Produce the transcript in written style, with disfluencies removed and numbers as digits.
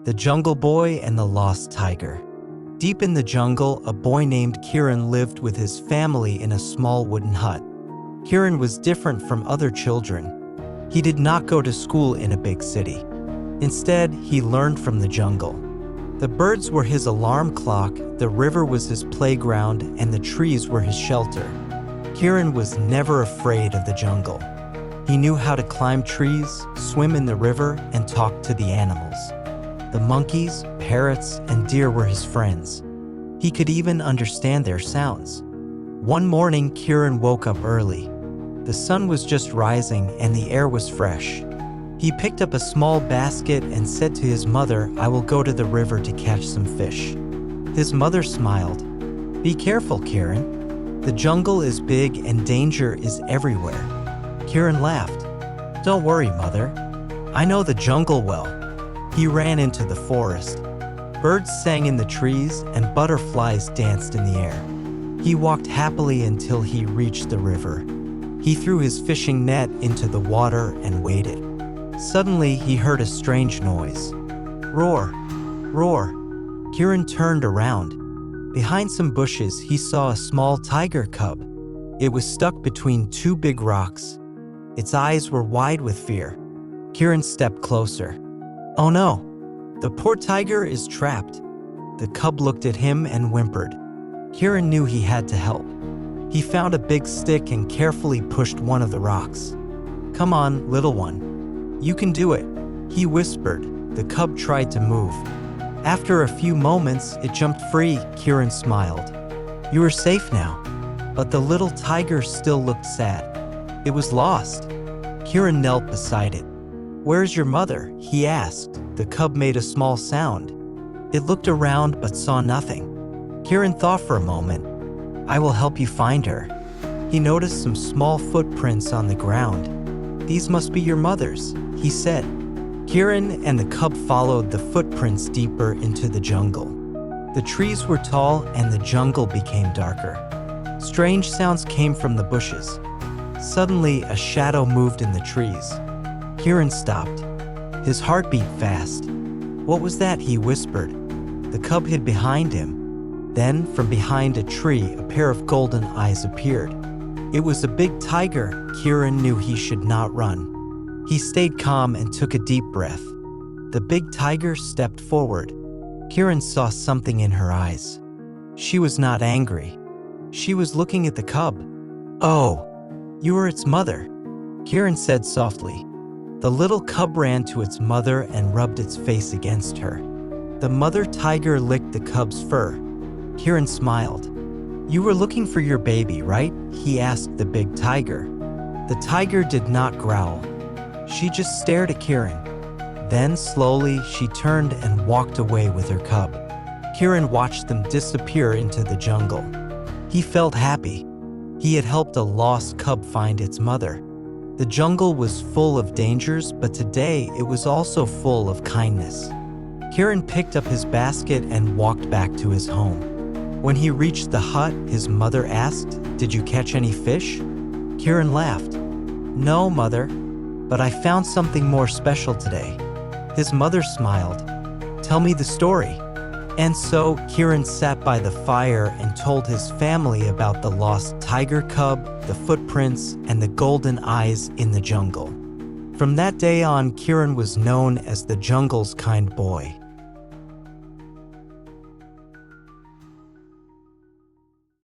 The Jungle Boy and the Lost Tiger. Deep in the jungle, a boy named Kieran lived with his family in a small wooden hut. Kieran was different from other children. He did not go to school in a big city. Instead, he learned from the jungle. The birds were his alarm clock, the river was his playground, and the trees were his shelter. Kieran was never afraid of the jungle. He knew how to climb trees, swim in the river, and talk to the animals. The monkeys, parrots, and deer were his friends. He could even understand their sounds. One morning, Kieran woke up early. The sun was just rising and the air was fresh. He picked up a small basket and said to his mother, "I will go to the river to catch some fish." His mother smiled. "Be careful, Kieran. The jungle is big and danger is everywhere." Kieran laughed. "Don't worry, mother. I know the jungle well." He ran into the forest. Birds sang in the trees and butterflies danced in the air. He walked happily until he reached the river. He threw his fishing net into the water and waited. Suddenly, he heard a strange noise. Roar, roar. Kieran turned around. Behind some bushes, he saw a small tiger cub. It was stuck between two big rocks. Its eyes were wide with fear. Kieran stepped closer. "Oh no, the poor tiger is trapped." The cub looked at him and whimpered. Kieran knew he had to help. He found a big stick and carefully pushed one of the rocks. "Come on, little one. You can do it," he whispered. The cub tried to move. After a few moments, it jumped free. Kieran smiled. "You are safe now." But the little tiger still looked sad. It was lost. Kieran knelt beside it. "Where's your mother?" he asked. The cub made a small sound. It looked around but saw nothing. Kieran thought for a moment. "I will help you find her." He noticed some small footprints on the ground. "These must be your mother's," he said. Kieran and the cub followed the footprints deeper into the jungle. The trees were tall and the jungle became darker. Strange sounds came from the bushes. Suddenly, a shadow moved in the trees. Kieran stopped. His heart beat fast. "What was that?" he whispered. The cub hid behind him. Then, from behind a tree, a pair of golden eyes appeared. It was a big tiger. Kieran knew he should not run. He stayed calm and took a deep breath. The big tiger stepped forward. Kieran saw something in her eyes. She was not angry. She was looking at the cub. "Oh, you are its mother," Kieran said softly. The little cub ran to its mother and rubbed its face against her. The mother tiger licked the cub's fur. Kieran smiled. "You were looking for your baby, right?" he asked the big tiger. The tiger did not growl. She just stared at Kieran. Then slowly she turned and walked away with her cub. Kieran watched them disappear into the jungle. He felt happy. He had helped a lost cub find its mother. The jungle was full of dangers, but today it was also full of kindness. Kieran picked up his basket and walked back to his home. When he reached the hut, his mother asked, "Did you catch any fish?" Kieran laughed. "No, mother, but I found something more special today." His mother smiled. "Tell me the story." And so Kieran sat by the fire and told his family about the lost tiger cub, the footprints, and the golden eyes in the jungle. From that day on, Kieran was known as the jungle's kind boy.